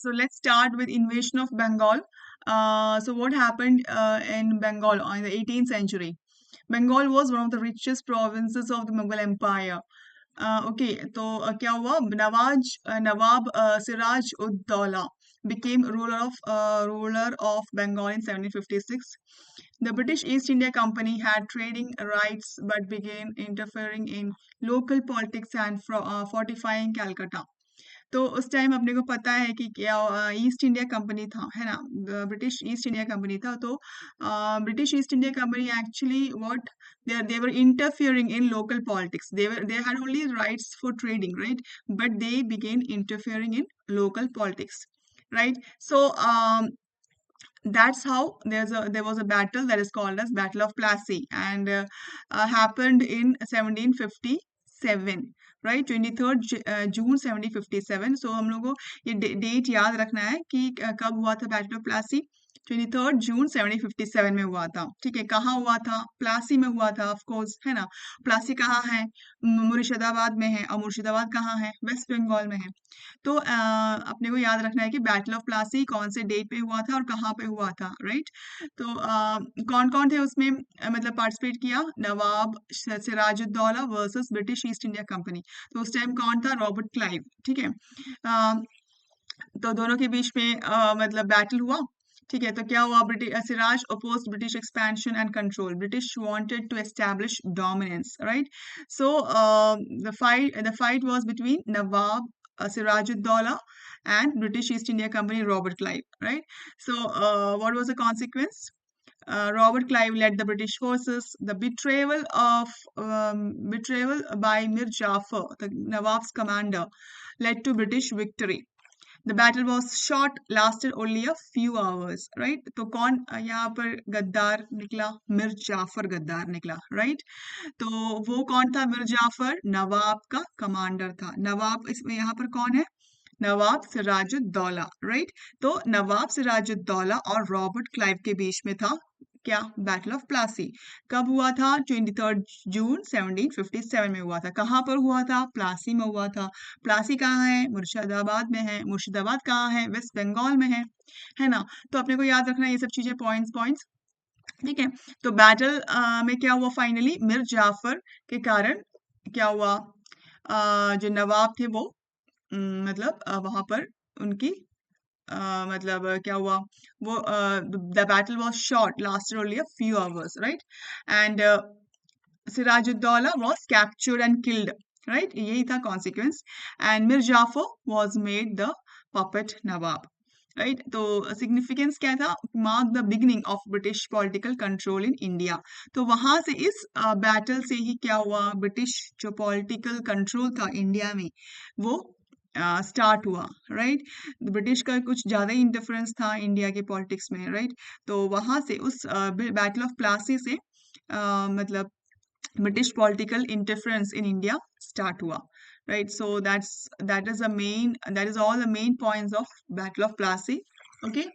So let's start with invasion of Bengal. So what happened in Bengal in the 18th century? Bengal was one of the richest provinces of the Mughal Empire. Okay तो क्या हुआ नवाब Siraj ud Daula became ruler of Bengal in 1756. The British East India Company had trading rights but began interfering in local politics and fortifying Calcutta. तो उस time अपने को पता है कि क्या ईस्ट इंडिया कंपनी था, है ना? ब्रिटिश ईस्ट इंडिया कंपनी था, तो British East India company actually what they were interfering in local politics. They had only rights for trading, right? But they began interfering in local politics, right? So that's how there was a battle that is called as Battle of Plassey, and happened in 1757, right? 23rd June 1757. So हम लोगों को ये date याद रखना है कि कब हुआ था बैटल ऑफ प्लासी। 23rd जून 1757 में हुआ था। ठीक है, कहाँ हुआ था? प्लासी में हुआ था, ऑफ कोर्स, है ना? प्लासी कहाँ है? मुर्शिदाबाद में है। और मुर्शिदाबाद कहाँ है? वेस्ट बंगाल में है। तो अपने को याद रखना है कि बैटल ऑफ प्लासी कौन से डेट पे हुआ था और कहाँ पे हुआ था, राइट? तो कौन कौन थे उसमें मतलब पार्टिसिपेट किया? नवाब Sirajuddaula versus British East India company. तो उस टाइम कौन था? Robert Clive. ठीक है, तो दोनों के बीच में मतलब बैटल हुआ। ठीक है, तो क्या हुआ? British Siraj opposed British expansion and control. British wanted to establish dominance, right? So the fight was between Nawab Sirajuddaulah and British East India Company Robert Clive, right? So what was the consequence? Robert Clive led the British forces. The betrayal by Mir Jafar, the Nawab's commander, led to British victory. The battle was short, lasted only a few hours, right? तो कौन यहाँ पर गद्दार निकला? मिर जाफर गद्दार निकला, right? तो वो कौन था? मिर जाफर नवाब का कमांडर था। नवाब इसमें यहाँ पर कौन है? नवाब सिराजुद्दौला, राइट? तो नवाब सिराजुद्दौला और रॉबर्ट क्लाइव के बीच में था क्या? Battle of Plassey. कब हुआ था? 23rd जून 1757 में हुआ था। कहाँ पर हुआ था? प्लासी में हुआ था। प्लासी कहाँ है? मुर्शिदाबाद में है। मुर्शिदाबाद कहाँ है? वेस्ट बंगाल में है ना? तो अपने को याद रखना ये सब चीजें, पॉइंट्स पॉइंट्स। ठीक है, तो बैटल में क्या हुआ? फाइनली मिर जाफर के कारण क्या हुआ? जो नवाब थे वो मतलब वहां पर उनकी मतलब क्या हुआ? वो the battle was short, lasted only a few hours, right? And Sirajuddaulah was captured and killed, right? यही था consequence. And Mir Jafar was made the puppet Nawab, right? तो सिग्निफिकेंस क्या था? Mark the beginning of British political control in India. तो वहां से इस battle से ही क्या हुआ? ब्रिटिश जो पॉलिटिकल कंट्रोल था इंडिया में वो स्टार्ट हुआ, राइट? ब्रिटिश का कुछ ज्यादा ही इंटरफेरेंस था इंडिया के पॉलिटिक्स में, राइट? तो वहां से उस बैटल ऑफ प्लासी से मतलब British political interference in India start हुआ, right? So that is all the main points of Battle of Plassey. Okay,